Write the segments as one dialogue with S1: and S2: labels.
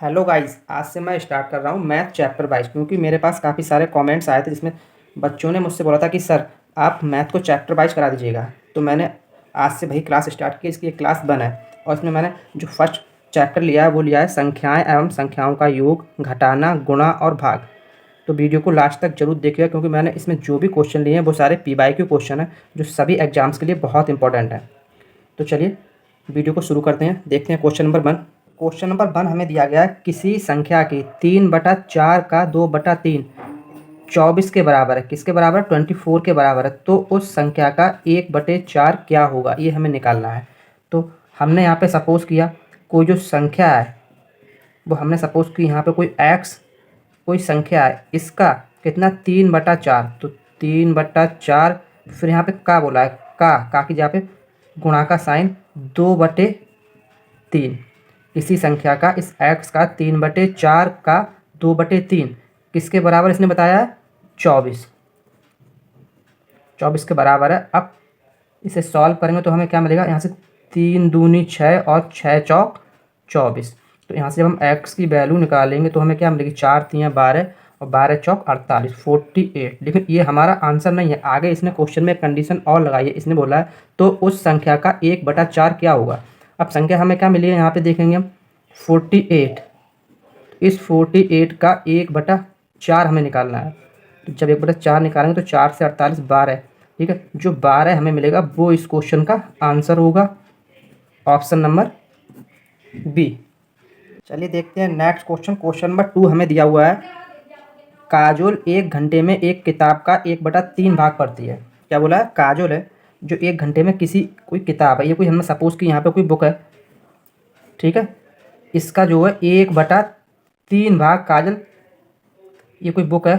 S1: Hello guys, आज से मैं स्टार्ट कर रहा हूँ मैथ चैप्टर वाइज, क्योंकि मेरे पास काफ़ी सारे कमेंट्स आए थे जिसमें बच्चों ने मुझसे बोला था कि सर आप मैथ को चैप्टर वाइज करा दीजिएगा। तो मैंने आज से वही क्लास स्टार्ट की। इसकी एक क्लास बना है और इसमें मैंने जो फर्स्ट चैप्टर लिया है वो लिया है संख्याएँ एवं संख्याओं का योग, घटाना, गुणा और भाग। तो वीडियो को लास्ट तक जरूर देखिएगा, क्योंकि मैंने इसमें जो भी क्वेश्चन लिए हैं वो सारे PYQ क्वेश्चन हैं जो सभी एग्जाम्स के लिए बहुत इंपॉर्टेंट है। तो चलिए वीडियो को शुरू करते हैं। देखते हैं क्वेश्चन नंबर 1। क्वेश्चन नंबर 1 हमें दिया गया है किसी संख्या की 3/4 का 2/3 24 के बराबर है। किसके बराबर है? 24 के बराबर है। तो उस संख्या का 1/4 क्या होगा, ये हमें निकालना है। तो हमने यहाँ पे सपोज किया कोई जो संख्या है वो हमने सपोज की यहाँ पे कोई x कोई संख्या है, इसका कितना 3/4। तो 3/4 फिर यहाँ पे का बोला है, का की जगह पे गुणा का साइन 2/3। इसी संख्या का इस x का 3/4 का 2/3 किसके बराबर इसने बताया है? 24 के बराबर है। अब इसे सॉल्व करेंगे तो हमें क्या मिलेगा? यहाँ से 3 दूनी 6 और 6 चौक 24। तो यहाँ से जब हम x की वैल्यू निकालेंगे तो हमें क्या मिलेगी? 4 3 12 और 12 चौक 48, 48। लेकिन ये हमारा आंसर नहीं है। आगे इसने क्वेश्चन में कंडीशन और लगाई है। इसने बोला है तो उस संख्या का 1/4 क्या होगा। अब संख्या हमें क्या मिली है यहाँ पे देखेंगे हम 48। इस 48 का 1/4 हमें निकालना है। तो जब 1/4 निकालेंगे तो 4 से 48 12। ठीक है, जो 12 हमें मिलेगा वो इस क्वेश्चन का आंसर होगा, ऑप्शन नंबर बी। चलिए देखते हैं नेक्स्ट क्वेश्चन। क्वेश्चन नंबर 2 हमें दिया हुआ है काजोल 1 घंटे में एक किताब का 1/3 भाग पढ़ती है। क्या बोला है? काजोल है जो 1 घंटे में किसी कोई किताब है, ये कोई हमने सपोज की यहाँ पे कोई बुक है। ठीक है, इसका जो है 1/3 भाग काजल, ये कोई बुक है।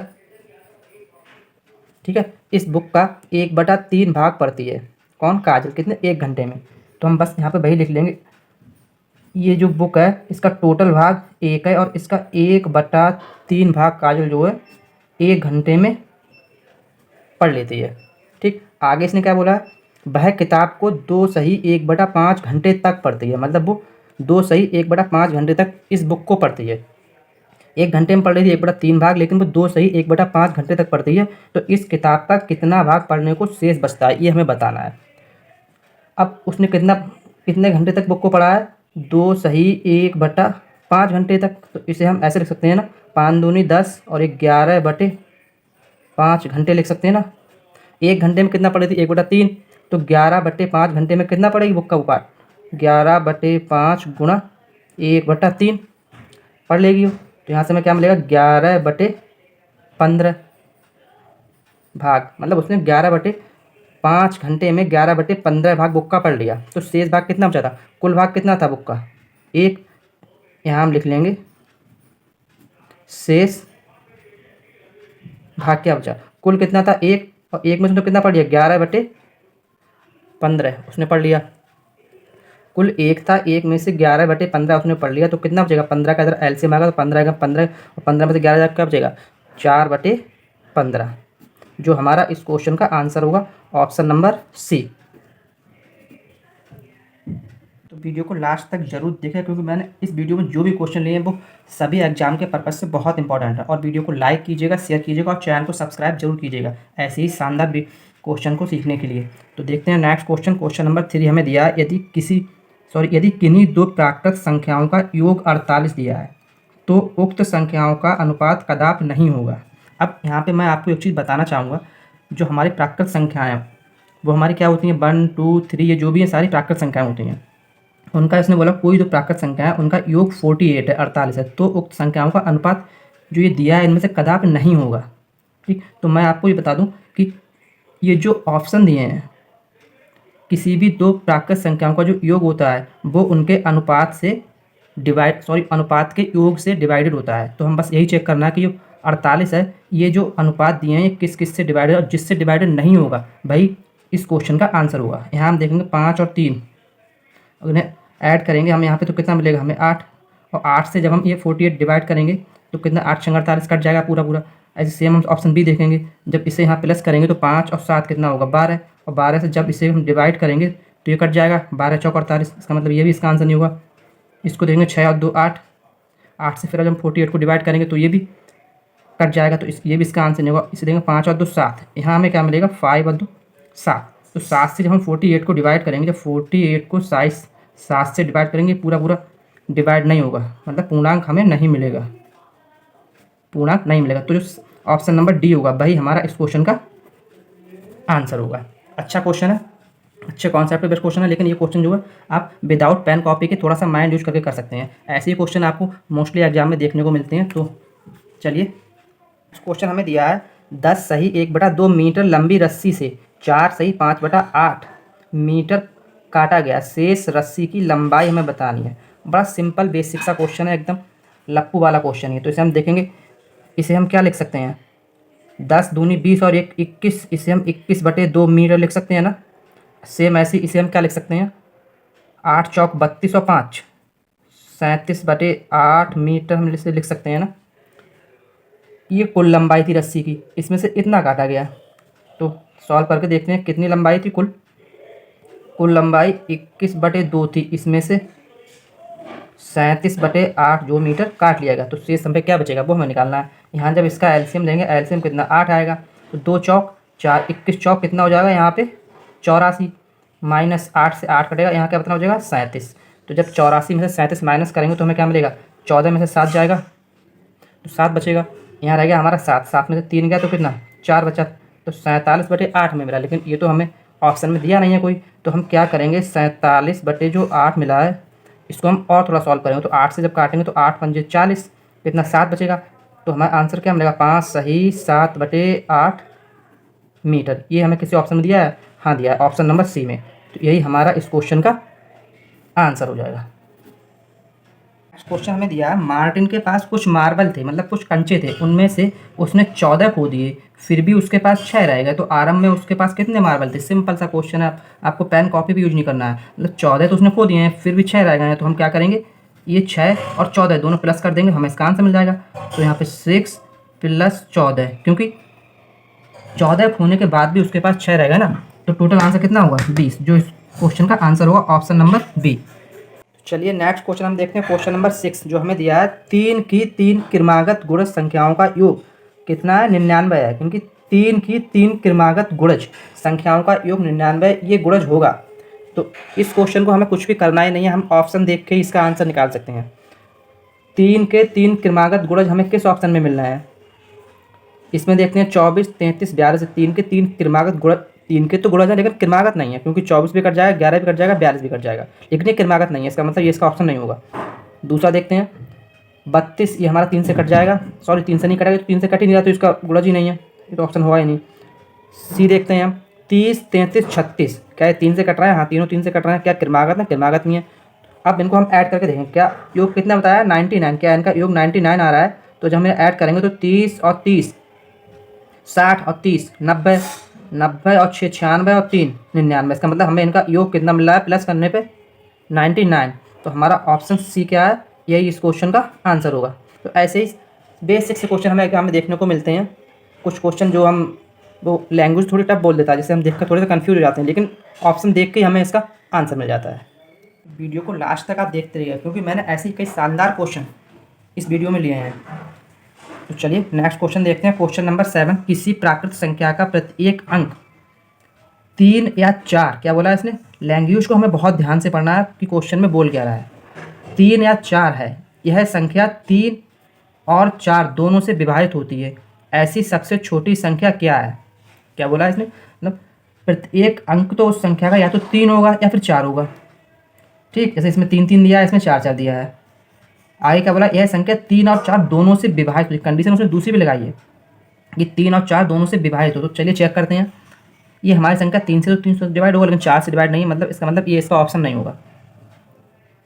S1: ठीक है, इस बुक का 1/3 भाग पड़ती है कौन? काजल। कितने? 1 घंटे में। तो हम बस यहाँ पे वही लिख लेंगे, ये जो बुक है इसका टोटल भाग 1 है और इसका 1/3 भाग काजल जो है 1 घंटे में पढ़ लेती है। ठीक, आगे इसने क्या बोला है? वह किताब को 2 सही 1/5 घंटे तक पढ़ती है। मतलब वो 2 सही 1/5 घंटे तक इस बुक को पढ़ती है। 1 घंटे में पढ़ रही थी 1/3 भाग, लेकिन वो 2 सही 1/5 घंटे तक पढ़ती है। तो इस किताब का कितना भाग पढ़ने को शेष बचता है, ये हमें बताना है। अब उसने कितने घंटे तक बुक को पढ़ा है? 2 सही 1/5 घंटे तक। तो इसे हम ऐसे लिख सकते हैं ना, 5 दूनी 10 और 11/5 घंटे लिख सकते हैं ना। 1 घंटे में कितना पढ़ी थी? 1/3। तो 11/5 घंटे में कितना पड़ेगी बुक का पाठ? 11/5 गुणा 1/3 पढ़ लेगी। तो यहाँ से हमें क्या मिलेगा? 11/15 भाग। मतलब उसने 11/5 घंटे में 11/15 भाग बुक का पढ़ लिया। तो शेष भाग कितना बचा था? कुल भाग कितना था बुक का? 1। यहाँ हम लिख लेंगे शेष भाग क्या बचा? कुल कितना था? 1, और 1 में से तो कितना पढ़ लिया? 11/15 उसने पढ़ लिया। कुल 1 था, 1 में से 11/15 उसने पढ़ लिया। तो कितना बचेगा? 15 का इधर एलसीएम आएगा तो 15 का 15 और 15 में से 11 क्या बचेगा? 4/15, जो हमारा इस क्वेश्चन का आंसर होगा, ऑप्शन नंबर सी। तो वीडियो को लास्ट तक जरूर देखें, क्योंकि मैंने इस वीडियो में जो भी क्वेश्चन लिए हैं वो सभी एग्जाम के पर्पज़ से बहुत इंपॉर्टेंट है। और वीडियो को लाइक कीजिएगा, शेयर कीजिएगा और चैनल को सब्सक्राइब जरूर कीजिएगा ऐसे ही शानदार क्वेश्चन को सीखने के लिए। तो देखते हैं नेक्स्ट क्वेश्चन। क्वेश्चन नंबर 3 हमें दिया है यदि किन्हीं दो प्राकृत संख्याओं का योग 48 दिया है तो उक्त संख्याओं का अनुपात कदापि नहीं होगा। अब यहाँ पे मैं आपको एक चीज़ बताना चाहूँगा, जो हमारी प्राकृत संख्याएं हैं वो हमारी क्या होती हैं? 1 2 3, ये जो भी है सारी प्राकृत संख्याएं होती हैं। उनका इसने बोला कोई जो प्राकृत संख्या है उनका योग 48 है, 48 है, तो उक्त संख्याओं का अनुपात जो ये दिया है इनमें से कदापि नहीं होगा। ठीक, तो मैं आपको ये बता दूं कि ये जो ऑप्शन दिए हैं, किसी भी दो प्राकृत संख्याओं का जो योग होता है वो उनके अनुपात के योग से डिवाइडेड होता है। तो हम बस यही चेक करना है कि जो 48 है ये जो अनुपात दिए हैं ये किस किस से डिवाइडेड, और जिससे डिवाइडेड नहीं होगा भाई इस क्वेश्चन का आंसर होगा। यहाँ हम देखेंगे 5 और 3, उन्हें ऐड करेंगे हम यहाँ पे तो कितना मिलेगा हमें? 8। और 8 से जब हम ये 48 डिवाइड करेंगे तो कितना? 8 छंग 48 कट जाएगा पूरा पूरा। ऐसे सेम हम ऑप्शन बी देखेंगे, जब इसे यहाँ प्लस करेंगे तो 5 और 7 कितना होगा? 12। और 12 से जब इसे हम डिवाइड करेंगे तो ये कट जाएगा, 12 चौक 48। इसका मतलब ये भी इसका आंसर नहीं होगा। इसको देखेंगे 6 और 2 8, 8 से फिर जब हम 48 को डिवाइड करेंगे तो ये भी कट जाएगा, तो ये भी इसका आंसर नहीं होगा। इसे देंगे 5 और 2 7, यहाँ हमें क्या मिलेगा 5 और 2 7। तो 7 से जब हम 48 को डिवाइड करेंगे, जब 48 को 7 से डिवाइड करेंगे पूरा पूरा डिवाइड नहीं होगा, मतलब पूर्णांक हमें नहीं मिलेगा, पूर्णांक नहीं मिलेगा। तो जो ऑप्शन नंबर डी होगा वही हमारा इस क्वेश्चन का आंसर होगा। अच्छा क्वेश्चन है, अच्छे कॉन्सेप्ट पे बेस्ट क्वेश्चन है, लेकिन ये क्वेश्चन जो है आप विदाउट पेन कॉपी के थोड़ा सा माइंड यूज करके कर सकते हैं। ऐसे ही क्वेश्चन आपको मोस्टली एग्जाम में देखने को मिलते हैं। तो चलिए, क्वेश्चन हमें दिया है 10 सही 1/2 मीटर लंबी रस्सी से 4 सही 5/8 मीटर काटा गया, शेष रस्सी की लंबाई हमें बतानी है। बड़ा सिंपल बेसिक सा क्वेश्चन है, एकदम लप्पू वाला क्वेश्चन है। तो इसे हम देखेंगे, इसे हम क्या लिख सकते हैं, 10 दूनी 20 और 1 21, इसे हम 21/2 मीटर लिख सकते हैं ना। सेम ऐसे इसे हम क्या लिख सकते हैं, 8 चौक 32 और 5 37/8 मीटर हम इसे लिख सकते हैं ना। ये कुल लंबाई थी रस्सी की, इसमें से इतना काटा गया। तो सॉल्व करके देखते हैं कितनी लंबाई थी। कुल लंबाई 21/2 थी, इसमें से 37/8 जो मीटर काट लिया गया, तो शेष हम पे क्या बचेगा वो हमें निकालना है। यहाँ जब इसका एलसीएम लेंगे, एलसीएम कितना 8 आएगा, तो 2 चौक 4 21 चौक कितना हो जाएगा यहाँ पे 84, माइनस 8 से 8 कटेगा, यहाँ क्या कितना हो जाएगा 37। तो जब 84 में से 37 माइनस करेंगे तो हमें क्या मिलेगा, 14 में से 7 जाएगा तो 7 बचेगा। यहाँ रह गया हमारा 7, 7 में से 3 गया तो कितना 4 बचा, तो 47/8 में मिला। लेकिन ये तो हमें ऑप्शन में दिया नहीं है कोई, तो हम क्या करेंगे 47/8 मिला है, इसको हम और थोड़ा सॉल्व करेंगे। तो 8 से जब काटेंगे तो 8 पंजे 40, कितना 7 बचेगा। तो हमारा आंसर क्या मिलेगा 5 सही 7/8 मीटर। ये हमें किसी ऑप्शन में दिया है, हाँ दिया है ऑप्शन नंबर सी में। तो यही हमारा इस क्वेश्चन का आंसर हो जाएगा। नेक्स्ट क्वेश्चन हमें दिया है, मार्टिन के पास कुछ मार्बल थे, मतलब कुछ कंचे थे, उनमें से उसने 14 खो दिए, फिर भी उसके पास 6 रह गए, तो आरंभ में उसके पास कितने मार्बल थे। सिंपल सा क्वेश्चन है, आपको पेन कॉपी भी यूज नहीं करना है। मतलब 14 तो उसने खो दिए हैं, फिर भी 6 रह गए हैं, तो हम क्या करेंगे, ये 6 और 14 दोनों प्लस कर देंगे, हमें इसका आंसर मिल जाएगा। तो यहाँ पे 6 + 14, क्योंकि 14 खोने के बाद भी उसके पास 6 रहेगा ना, तो टोटल आंसर कितना होगा 20, जो इस क्वेश्चन का आंसर होगा ऑप्शन नंबर बी। चलिए नेक्स्ट क्वेश्चन हम देखते हैं, क्वेश्चन नंबर 6 जो हमें दिया है, 3 की 3 क्रमागत गुणज संख्याओं का योग कितना है 99 है, क्योंकि 3 की 3 क्रमागत गुणज संख्याओं का योग 99 ये गुणज होगा। तो इस क्वेश्चन को हमें कुछ भी करना ही नहीं है, हम ऑप्शन देख के इसका आंसर निकाल सकते हैं। 3 के 3 क्रमागत गुणज हमें किस ऑप्शन में मिलना है, इसमें देखते हैं 24 33 42 से 3 के 3 क्रमागत गुणज, 3 के तो गुणज है लेकिन क्रमागत नहीं है, क्योंकि 24 भी कट जाएगा, 11 भी कट जाएगा, 42 भी कट जाएगा, लेकिन ये क्रमागत नहीं है, इसका मतलब ये इसका ऑप्शन नहीं होगा। दूसरा देखते हैं 32, ये हमारा 3 से कट जाएगा, सॉरी 3 से नहीं कटेगा, तो 3 से कट ही नहीं रहा, तो इसका गुणज ही नहीं है, ये तो ऑप्शन होगा ही नहीं। सी देखते हैं हम 30 33 36, क्या ये 3 से कट रहा है, हाँ तीनों 3 से कट रहे हैं, क्या क्रमागत है, क्रमागत नहीं है। अब इनको हम ऐड करके देखें, क्या योग कितना बताया 99, क्या इनका योग 99 आ रहा है, तो जब हम ऐड करेंगे तो 30 और 30 60 और 30 90, 90 और 6 96 और 3 99, इसका मतलब हमें इनका योग कितना मिल रहा है प्लस करने पे 99। तो हमारा ऑप्शन सी क्या है, यही इस क्वेश्चन का आंसर होगा। तो ऐसे ही बेसिक से क्वेश्चन हमें एग्जाम में देखने को मिलते हैं। कुछ क्वेश्चन जो हम वो लैंग्वेज थोड़ी टफ बोल देता है, जिससे हम देखकर थोड़े से कन्फ्यूज हो जाते हैं, लेकिन ऑप्शन देख के ही हमें इसका आंसर मिल जाता है। वीडियो को लास्ट तक आप देखते रहिए, क्योंकि मैंने ऐसे ही कई शानदार क्वेश्चन इस वीडियो में लिए हैं। तो चलिए नेक्स्ट क्वेश्चन देखते हैं, क्वेश्चन नंबर 7, किसी प्राकृत संख्या का प्रत्येक अंक 3 या 4, क्या बोला है इसने, लैंग्वेज को हमें बहुत ध्यान से पढ़ना है कि क्वेश्चन में बोल क्या रहा है। 3 या 4 है, यह संख्या 3 और 4 दोनों से विभाजित होती है, ऐसी सबसे छोटी संख्या क्या है। क्या बोला है इसने, मतलब प्रत्येक अंक तो उस संख्या का या तो 3 होगा या फिर 4 होगा, ठीक, जैसे इसमें 3 3 दिया है, इसमें 4 4 दिया है। आगे क्या बोला, यह संख्या 3 और 4 दोनों से विभाजित हुई, कंडीशन उसने दूसरी भी लगाई है कि 3 और 4 दोनों से विभाजित हो। तो चलिए चेक करते हैं, ये हमारी संख्या 3 से तो 3 से डिवाइड होगा, लेकिन 4 से डिवाइड नहीं है, मतलब इसका मतलब ये इसका ऑप्शन नहीं होगा।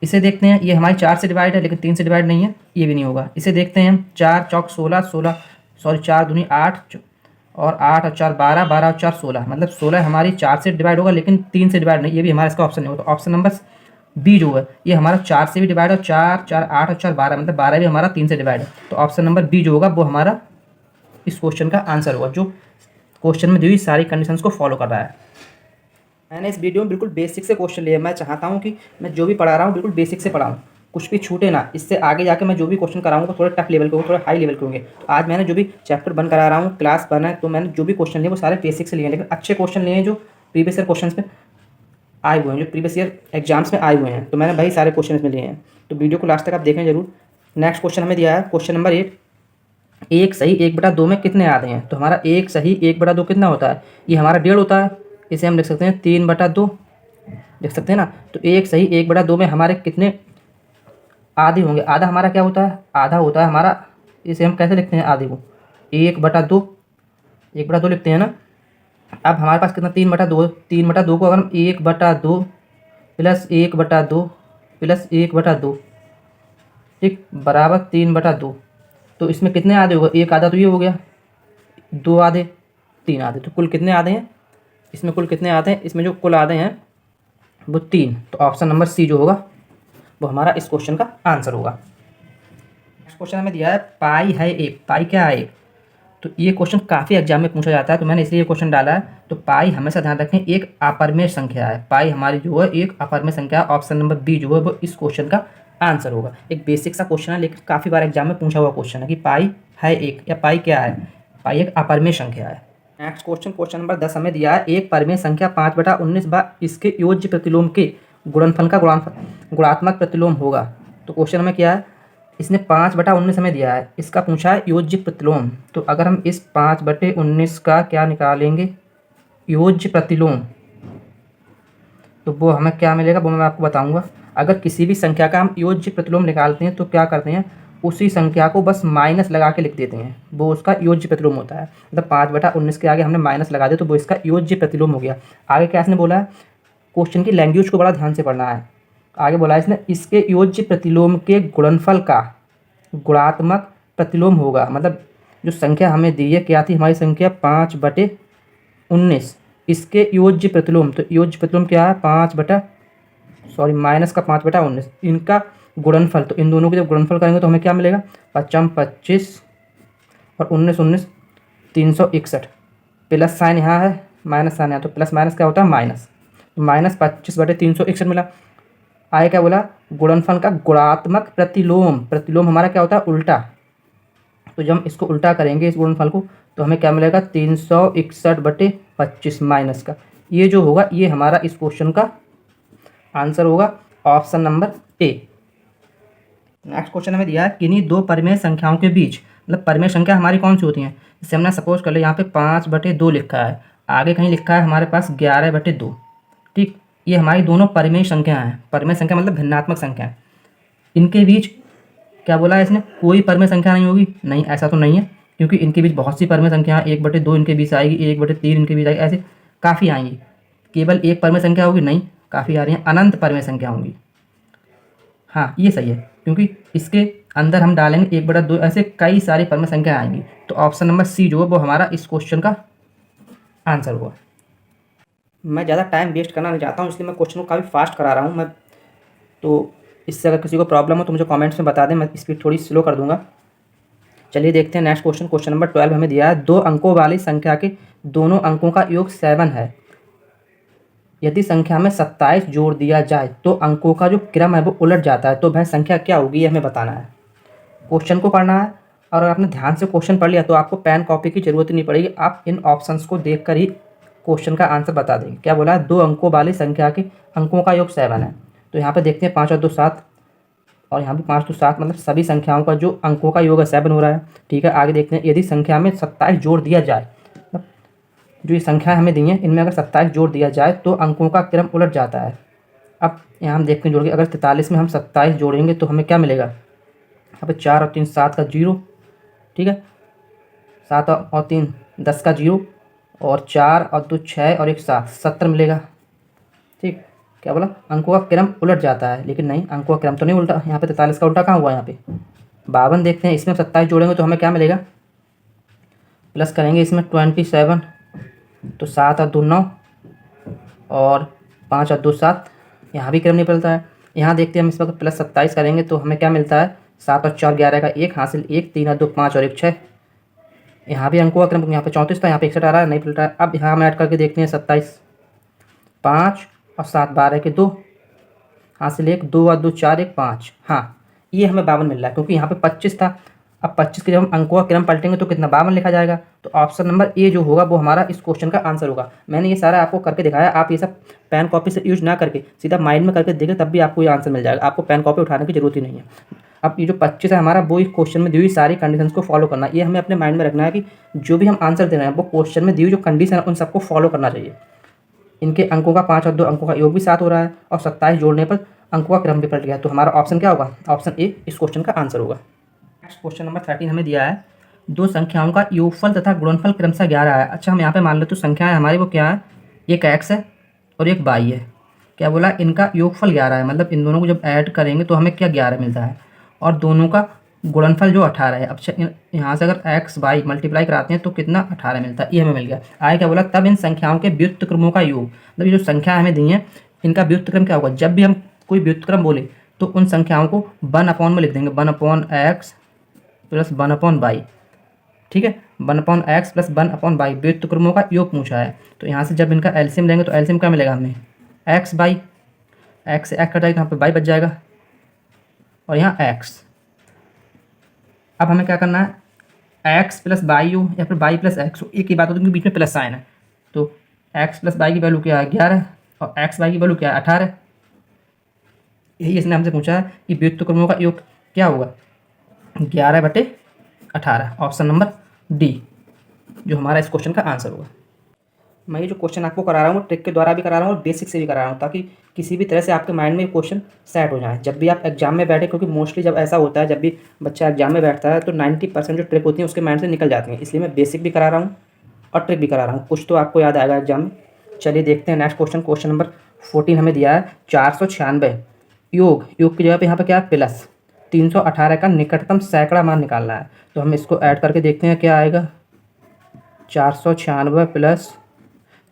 S1: इसे देखते हैं, ये हमारी 4 से डिवाइड है लेकिन 3 से डिवाइड नहीं है, ये भी नहीं होगा। इसे देखते हैं हम, 4 चौक 16 16, सॉरी 4 दूनी 8 और 8 और 4 12, 12 और 4 16, मतलब 16 हमारी 4 से डिवाइड होगा लेकिन 3 से डिवाइड नहीं, ये भी हमारा इसका ऑप्शन नहीं होगा। तो ऑप्शन नंबर बी जो है ये हमारा 4 से भी डिवाइड है, 4 4 8 और 4 12, मतलब 12 भी हमारा 3 से डिवाइड है। तो ऑप्शन नंबर बी जो होगा वो हमारा इस क्वेश्चन का आंसर होगा, जो क्वेश्चन में दी हुई सारी कंडीशंस को फॉलो कर रहा है। मैंने इस वीडियो में बिल्कुल बेसिक से क्वेश्चन लिए, मैं चाहता हूँ कि मैं जो भी पढ़ा रहा हूँ बिल्कुल बेसिक से पढ़ाऊँ, कुछ भी छूटे ना। इससे आगे जाके मैं जो भी क्वेश्चन कराऊंगा थोड़े टफ लेवल के होंगे, थोड़े हाई लेवल के होंगे। तो आज मैंने जो भी चैप्टर 1 करा रहा हूँ, क्लास 1 है, तो मैंने जो भी क्वेश्चन लिए वो सारे बेसिक से लिए हैं, लेकिन अच्छे क्वेश्चन लिए हैं जो प्रीवियस ईयर क्वेश्चन में आए हुए हैं, जो प्रीवियस ईयर एग्जाम्स में आए हुए हैं। तो मैंने भाई सारे क्वेश्चन इसमें लिए हैं, तो वीडियो को लास्ट तक आप देखें जरूर। नेक्स्ट क्वेश्चन हमें दिया है क्वेश्चन नंबर 8, एक सही 1/2 में कितने आधे हैं। तो हमारा एक सही 1/2 कितना होता है, ये हमारा 1.5 होता है। इसे हम लिख सकते हैं 3/2 लिख सकते हैं ना। तो एक सही 1/2 में हमारे कितने आधे होंगे। आधा हमारा क्या होता है, आधा होता है हमारा, इसे हम कैसे लिखते हैं आधे को, 1/2 1/2 लिखते हैं ना। अब हमारे पास कितना 3/2, 3/2 को अगर हम 1/2 प्लस 1/2 प्लस 1/2 ठीक बराबर 3/2, तो इसमें कितने आधे होगा, एक आधा तो ये हो गया, 2 आधे, 3 आधे, तो कुल कितने आधे हैं इसमें, कुल कितने आधे हैं इसमें, जो कुल आधे हैं वो 3। तो ऑप्शन नंबर सी जो होगा वो हमारा इस क्वेश्चन का आंसर होगा। नेक्स्ट क्वेश्चन हमें दिया है पाई है 1, पाई क्या है 1। तो ये क्वेश्चन काफ़ी एग्जाम में पूछा जाता है, तो मैंने इसलिए ये क्वेश्चन डाला है। तो पाई हमेशा ध्यान रखें एक अपरिमेय संख्या है, पाई हमारी जो है एक अपरिमेय संख्या है। ऑप्शन नंबर बी जो है वो इस क्वेश्चन का आंसर होगा। एक बेसिक सा क्वेश्चन है, लेकिन काफ़ी बार एग्जाम में पूछा हुआ क्वेश्चन है कि पाई है 1 या पाई क्या है, पाई एक अपरिमेय संख्या है। नेक्स्ट क्वेश्चन, क्वेश्चन नंबर 10 हमें दिया है एक परिमेय संख्या 5/19 बार इसके योज्य प्रतिलोम के गुणनफल का गुणात्मक प्रतिलोम होगा। तो क्वेश्चन हमें क्या है, इसने 5/19 हमें दिया है, इसका पूछा है योज्य प्रतिलोम। तो अगर हम इस 5/19 का क्या निकालेंगे, योज्य प्रतिलोम, तो वो हमें क्या मिलेगा वो मैं आपको बताऊंगा। अगर किसी भी संख्या का हम योज्य प्रतिलोम निकालते हैं तो क्या करते हैं, उसी संख्या को बस माइनस लगा के लिख देते हैं, वो उसका योज्य प्रतिलोम होता है। मतलब 5/19 के आगे हमने माइनस लगा दिया तो वो इसका योज्य प्रतिलोम हो गया। आगे क्या इसने बोला है, क्वेश्चन की लैंग्वेज को बड़ा ध्यान से पढ़ना है। आगे बोला है इसने इसके योज्य प्रतिलोम के गुणनफल का गुणात्मक प्रतिलोम होगा। मतलब जो संख्या हमें दी है क्या थी हमारी संख्या 5/19, इसके योज्य प्रतिलोम, तो योज्य प्रतिलोम क्या है माइनस का 5/19, इनका गुणनफल। तो इन दोनों के जब गुणनफल करेंगे तो हमें क्या मिलेगा, 25 और 19 361, प्लस साइन यहाँ है माइनस साइन यहाँ, तो प्लस माइनस क्या होता है माइनस, तो -25/361 मिला। आगे क्या बोला, गुणनफल का गुणात्मक प्रतिलोम, प्रतिलोम हमारा क्या होता है उल्टा। तो जब हम इसको उल्टा करेंगे इस गुणनफल को तो हमें क्या मिलेगा 361/25 माइनस का, ये जो होगा ये हमारा इस क्वेश्चन का आंसर होगा, option number A. Next question हमें दिया है किन्हीं दो परिमेय संख्याओं के बीच, मतलब परिमेय संख्या हमारी कौन सी होती हैं, जैसे हमने सपोज कर लिया यहाँ पे 5/2 लिखा है, आगे कहीं लिखा है हमारे पास 11/2, ठीक। ये हमारी दोनों परिमेय संख्या हैं, परिमेय संख्या मतलब भिन्नात्मक संख्या है। इनके बीच क्या बोला है इसने, कोई परिमेय संख्या नहीं होगी, नहीं ऐसा तो नहीं है, क्योंकि इनके बीच बहुत सी परिमेय संख्या 1/2 इनके बीच आएगी, 1/3 इनके बीच आएगी, ऐसे काफ़ी आएंगी। केवल एक परिमेय संख्या होगी, नहीं काफ़ी आ रही हैं, अनंत परिमेय संख्या होंगी। हाँ ये सही है, क्योंकि इसके अंदर हम डालेंगे 1/2, ऐसे कई सारी परिमेय संख्या आएंगी। तो ऑप्शन नंबर सी जो है वो हमारा इस क्वेश्चन का आंसर हुआ। मैं ज़्यादा टाइम वेस्ट करना नहीं चाहता हूँ, इसलिए मैं क्वेश्चन को काफ़ी फास्ट करा रहा हूँ मैं। तो इससे अगर किसी को प्रॉब्लम हो तो मुझे कमेंट्स में बता दें, मैं स्पीड थोड़ी स्लो कर दूंगा। चलिए देखते हैं नेक्स्ट क्वेश्चन, क्वेश्चन नंबर 12 हमें दिया है 2 अंकों वाली संख्या के दोनों अंकों का योग 7 है, यदि संख्या में 27 जोड़ दिया जाए तो अंकों का जो क्रम है वो उलट जाता है, तो वह संख्या क्या होगी ये हमें बताना है। क्वेश्चन को पढ़ना है, और अगर आपने ध्यान से क्वेश्चन पढ़ लिया तो आपको पेन कॉपी की जरूरत ही नहीं पड़ेगी, आप इन ऑप्शंस को देखकर ही क्वेश्चन का आंसर बता देंगे। क्या बोला है, 2 अंकों वाली संख्या के अंकों का योग 7 है। तो यहाँ पे देखते हैं 5 और 2 7, और यहाँ भी 5 तो 7, मतलब सभी संख्याओं का जो अंकों का योग है 7 हो रहा है, ठीक है। आगे देखते हैं यदि संख्या में 27 जोड़ दिया जाए, जो ये संख्या हमें दी है इनमें अगर 27 जोड़ दिया जाए तो अंकों का क्रम उलट जाता है। अब यहाँ हम देखते हैं जोड़ के, अगर 43 में हम 27 जोड़ेंगे तो हमें क्या मिलेगा, यहाँ पे 4 और 3 7 का 0, ठीक है, 7 और 3 10 का 0, और 4 और 2 6 और 1 7 70 मिलेगा, ठीक। क्या बोला, अंकों का क्रम उलट जाता है, लेकिन नहीं अंकों का क्रम तो नहीं उल्टा। यहाँ पे 43 का उल्टा कहाँ हुआ, यहाँ पे 52 देखते हैं, इसमें 27 जोड़ेंगे तो हमें क्या मिलेगा, प्लस करेंगे इसमें 27, तो 7 और 2 9, और 5 और 2 7, यहाँ भी क्रम नहीं बदलता है। यहाँ देखते हैं हम इस वक्त प्लस 27 करेंगे तो हमें क्या मिलता है, 7 और 4 11 का 1 हासिल 1, 3 और 2 5 और 1 6, यहाँ भी अंकों का क्रम, यहाँ पे 34 था यहाँ पे 61 आ रहा है, नहीं पलटा है। अब यहाँ हम ऐड करके देखते हैं 27, 5 और 7 12 के 2, हासिल 1, 2 और 2 4, 1 5। हाँ, ये हमें 52 मिल रहा है क्योंकि यहाँ पे 25 था। अब 25 के जब हम अंकों का क्रम पलटेंगे तो कितना 52 लिखा जाएगा। तो ऑप्शन नंबर ए जो होगा वो हमारा इस क्वेश्चन का आंसर होगा। मैंने ये सारा आपको करके दिखाया, आप ये सब पेन कॉपी से यूज ना करके सीधा माइंड में करके देखें, तब भी आपको ये आंसर मिल जाएगा। आपको पेन कॉपी उठाने की जरूरत ही नहीं है। अब ये जो 25 है हमारा, वो इस क्वेश्चन में दी हुई सारी कंडीशंस को फॉलो करना है। ये हमें अपने माइंड में रखना है कि जो भी हम आंसर दे रहे हैं वो क्वेश्चन में दी हुई जो कंडीशन है उन सबको फॉलो करना चाहिए। इनके अंकों का 5 और 2 अंकों का योग भी 7 हो रहा है और 27 जोड़ने पर अंकों का क्रम भी पलट गया। तो हमारा ऑप्शन क्या होगा? ऑप्शन ए इस क्वेश्चन का आंसर होगा। नेक्स्ट क्वेश्चन नंबर 13 हमें दिया है, दो संख्याओं का योगफल तथा गुणनफल क्रमशः 11 है। अच्छा, हम यहाँ पे मान लेते तो संख्याएं हमारी वो क्या है, एक x है और एक y है। क्या बोला? इनका योगफल 11 है, मतलब इन दोनों को जब ऐड करेंगे तो हमें क्या 11 मिलता है, और दोनों का गुणनफल जो 18 है। अब यहाँ से अगर x y मल्टीप्लाई कराते हैं तो कितना 18 मिलता है, ये हमें मिल गया। आगे क्या बोला? तब इन संख्याओं के व्युत्क्रमों का योग, मतलब ये जो संख्या हमें दी हैं इनका व्युत्क्रम क्या होगा। जब भी हम कोई व्युत्क्रम बोले तो उन संख्याओं को 1 में लिख देंगे, 1/x प्लस 1/y। ठीक है, 1/x प्लस 1/y व्युत्क्रमों का योग पूछा है। तो यहाँ से जब इनका एलसीएम लेंगे तो एलसीएम क्या मिलेगा हमें, x बाई एक्स से एक्स कट जाएगा तो यहाँ पे बाई बच जाएगा और यहाँ x। अब हमें क्या करना है, x प्लस बाई हो या फिर बाई प्लस एक्स हो, एक ही बात होती है क्योंकि बीच में प्लस साइन है। तो x प्लस बाई की वैल्यू क्या है 11 और x बाई की वैल्यू क्या है 18। यही इसने हमसे पूछा है कि व्युत्क्रमों का योग क्या होगा, 11/18। ऑप्शन नंबर डी जो हमारा इस क्वेश्चन का आंसर होगा। मैं ये जो क्वेश्चन आपको करा रहा हूँ ट्रिक के द्वारा भी करा रहा हूँ और बेसिक से भी करा रहा हूँ, ताकि किसी भी तरह से आपके माइंड में ये क्वेश्चन सेट हो जाए जब भी आप एग्जाम में बैठे। क्योंकि मोस्टली जब ऐसा होता है, जब भी बच्चा एग्जाम में बैठता है तो 90% जो ट्रिक होती है उसके माइंड से निकल जाती हैं। इसलिए मैं बेसिक भी करा रहा हूँ और ट्रिक भी करा रहा हूँ, कुछ तो आपको याद आएगा एग्जाम में। चलिए देखते हैं नेक्स्ट क्वेश्चन। क्वेश्चन नंबर 14 हमें दिया है, 496 योग की जगह पे यहाँ पे क्या है प्लस 318 का निकटतम सैकड़ा मान निकालना है। तो हम इसको ऐड करके देखते हैं क्या आएगा, 496 प्लस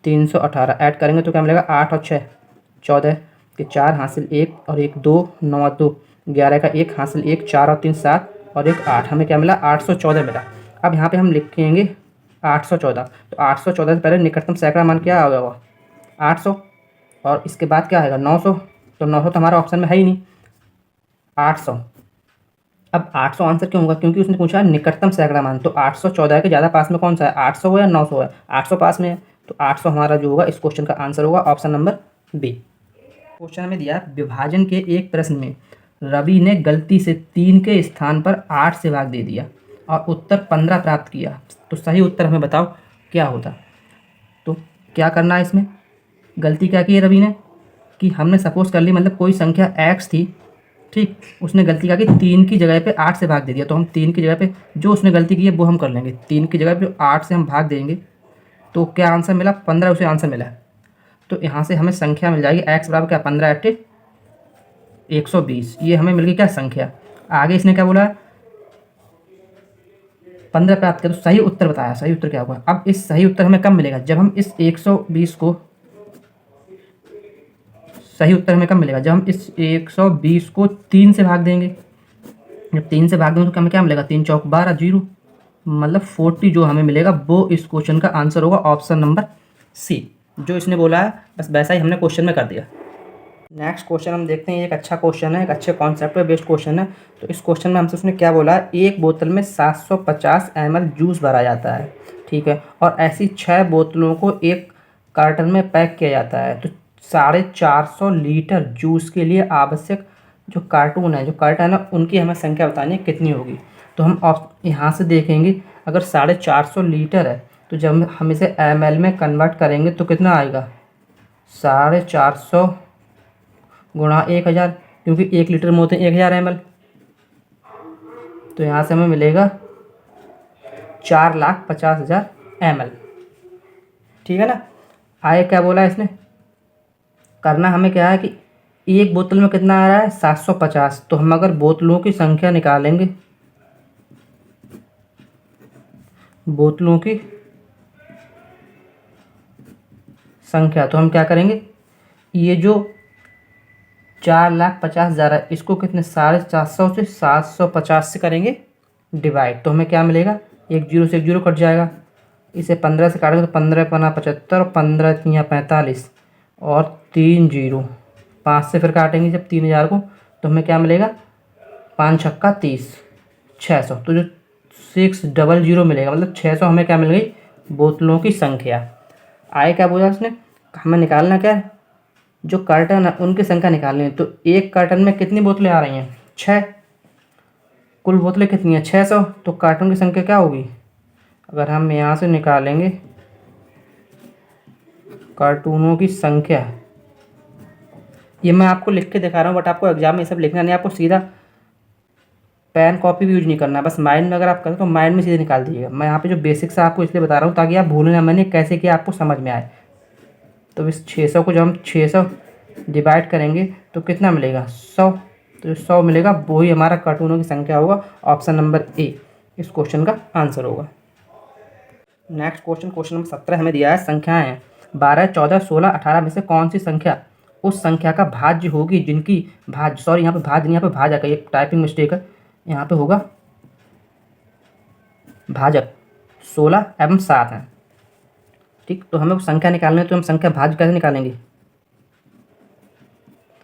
S1: 318 ऐड करेंगे तो क्या मिलेगा, 8 और 6 14 के 4 हासिल 1 और 1 2 9 और 2 11 का 1 हासिल 1 4 और 3 7 और 1 8, हमें क्या मिला 814 मिला। अब यहाँ पे हम लिखेंगे 814। तो 814 से पहले निकटतम सैकड़ा मान क्या आ गया, 800 और इसके बाद क्या आएगा 900। तो 900 तो हमारा ऑप्शन में है ही नहीं, 800। अब 800 आंसर क्यों होगा, क्योंकि उसने पूछा है निकटतम सैकड़ा मान। तो 814 के ज़्यादा पास में कौन सा है, 800 हो या 900 है, 800 पास में है। तो 800 हमारा जो होगा इस क्वेश्चन का आंसर होगा ऑप्शन नंबर बी। क्वेश्चन हमें दिया विभाजन के एक प्रश्न में रवि ने गलती से 3 के स्थान पर 8 से भाग दे दिया और उत्तर 15 प्राप्त किया। तो सही उत्तर हमें बताओ क्या होता। तो क्या करना है इसमें, गलती क्या की है रवि ने कि हमने सपोज कर ली, मतलब कोई संख्या x थी, ठीक, उसने गलती क्या की 3 की जगह पे 8 से भाग दे दिया। तो हम 3 की जगह पे जो उसने गलती की है वो हम कर लेंगे, 3 की जगह पे 8 से हम भाग देंगे। तो क्या आंसर मिला, 15 उसे आंसर मिला। तो यहाँ से हमें संख्या मिल जाएगी x बराबर क्या 15 × 120, ये हमें मिल गई क्या संख्या। आगे इसने क्या बोला 15 प्राप्त किया, तो सही उत्तर बताया। सही उत्तर क्या होगा, अब इस सही उत्तर हमें कब मिलेगा, जब हम इस 120 को, सही उत्तर हमें कब मिलेगा, जब हम इस 120 को 3 से भाग देंगे। जब 3 से भाग देंगे तो हमें क्या मिलेगा, 3 चौक 12 0, मतलब 40 जो हमें मिलेगा वो इस क्वेश्चन का आंसर होगा ऑप्शन नंबर सी। जो इसने बोला है बस वैसा ही हमने क्वेश्चन में कर दिया। नेक्स्ट क्वेश्चन हम देखते हैं, एक अच्छा क्वेश्चन है, एक अच्छे कॉन्सेप्ट पे बेस्ड क्वेश्चन है। तो इस क्वेश्चन में हमसे उसने क्या बोला है, एक बोतल में 750 ml जूस भरा जाता है, ठीक है, और ऐसी 6 बोतलों को एक कार्टन में पैक किया जाता है। तो 450 लीटर जूस के लिए आवश्यक जो कार्टून है, जो कार्टन है, उनकी हमें संख्या बतानी है कितनी होगी। तो हम यहाँ से देखेंगे, अगर 450 लीटर है तो जब हम इसे ml में कन्वर्ट करेंगे तो कितना आएगा, 450 गुणा 1000, क्योंकि 1 लीटर में होते हैं 1000 ml। तो यहाँ से हमें मिलेगा 4,50,000 ml, ठीक है ना। आगे क्या बोला इसने, करना हमें क्या है कि एक बोतल में कितना आ रहा है 750। तो हम अगर बोतलों की संख्या निकालेंगे, बोतलों की संख्या, तो हम क्या करेंगे, ये जो 4,50,000 है इसको कितने 450 से 750 से करेंगे डिवाइड। तो हमें क्या मिलेगा, एक जीरो से एक जीरो कट जाएगा, इसे 15 से काटेंगे तो 15 × 5 = 75, 15 × 3 = 45 और 3 जीरो 5 से फिर काटेंगे जब 3000 को, तो हमें क्या मिलेगा, 5 छक्का 30, 600। तो जो 600 मिलेगा, मतलब 600 हमें क्या मिल गई, बोतलों की संख्या। आए क्या बोला उसने, हमें निकालना क्या है, जो कार्टन है उनकी संख्या निकालनी है। तो एक कार्टन में कितनी बोतलें आ रही हैं, 6। कुल बोतलें कितनी हैं, 600। तो कार्टन की संख्या क्या होगी, अगर हम यहाँ से निकालेंगे कार्टूनों की संख्या, ये मैं आपको लिख के दिखा रहा हूँ, बट आपको एग्जाम में ये सब लिखना नहीं, आपको सीधा पेन कॉपी भी यूज नहीं करना है, बस माइंड में अगर आप करें तो माइंड में सीधे निकाल दीजिएगा। मैं यहाँ पे जो बेसिक्स है आपको इसलिए बता रहा हूँ ताकि आप भूलें ना मैंने कैसे किया, आपको समझ में आए। तो इस 600 को जब हम 600 डिवाइड करेंगे तो कितना मिलेगा, 100। तो 100 मिलेगा, वही हमारा कार्टूनों की संख्या होगा। ऑप्शन नंबर ए इस क्वेश्चन का आंसर होगा। नेक्स्ट क्वेश्चन, क्वेश्चन नंबर 17 हमें दिया है, संख्याएं हैं 12, 14, 16, 18 में से कौन सी संख्या उस संख्या का भाज्य होगी जिनकी भाज्य, सॉरी यहाँ पे भाज्य नहीं, यहाँ पे भाजक है, ये टाइपिंग मिस्टेक है, यहाँ पे होगा भाजक। 16 एवं 7 है, ठीक। तो हमें संख्या निकालनी है, तो हम संख्या भाज्य कैसे निकालेंगे,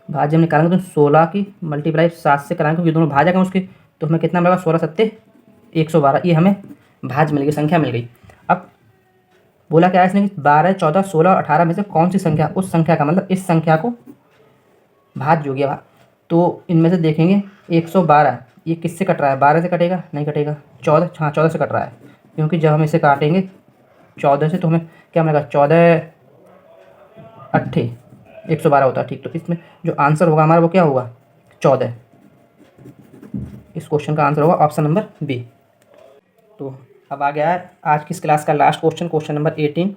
S1: भाज्य हम निकालेंगे तो 16 की मल्टीप्लाई 7 से कराएंगे, क्योंकि दोनों भाजक हैं उसके। तो हमें कितना मिलेगा, 16 सत्ते 112, ये हमें भाज्य मिल गई, संख्या मिल गई। अब बोला क्या है इसने कि 12, 14, 16, 18 में से कौन सी संख्या उस संख्या का, मतलब इस संख्या को भाज्य हो गया। तो इनमें से देखेंगे 112, ये किससे कट रहा है, 12 से कटेगा, नहीं कटेगा, 14, हाँ 14 से कट रहा है, क्योंकि जब हम इसे काटेंगे 14 से तो हमें क्या मिलेगा, 14 अट्ठे 112 होता है, ठीक। तो इसमें जो आंसर होगा हमारा वो क्या होगा, 14। इस क्वेश्चन का आंसर होगा ऑप्शन नंबर बी। तो अब आ गया है आज की इस क्लास का लास्ट क्वेश्चन, क्वेश्चन नंबर 18,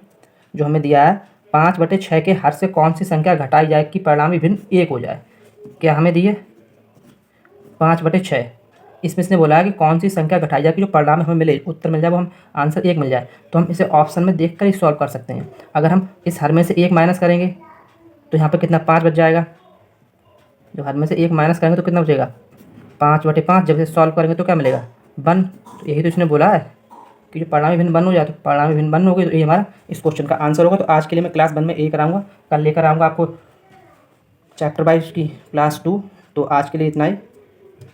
S1: जो हमें दिया है 5/6 के हर से कौन सी संख्या घटाई जाए कि परिणामी भिन्न 1 हो जाए। क्या हमें दिए 5/6, इसमें इसने बोला है कि कौन सी संख्या घटाई जाए कि जो परिणाम हमें मिले, उत्तर मिल जाए, वो हम आंसर 1 मिल जाए। तो हम इसे ऑप्शन में देख कर ही सॉल्व कर सकते हैं। अगर हम इस हर में से 1 माइनस करेंगे तो यहाँ पे कितना 5 बच जाएगा, जो हर में से 1 माइनस करेंगे तो कितना बचेगा 5/5। जब इसे सॉल्व करेंगे तो क्या मिलेगा 1। तो यही तो इसने बोला है कि जो परिणामी भिन्न 1 हो जाए, तो परिणामी भिन्न 1 हो गई, तो ये हमारा इस क्वेश्चन का आंसर होगा। तो आज के लिए मैं क्लास 1 में यही कराऊंगा, कल लेकर आऊँगा आपको चैप्टर वाइज की क्लास 2। तो आज के लिए इतना ही,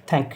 S1: थैंक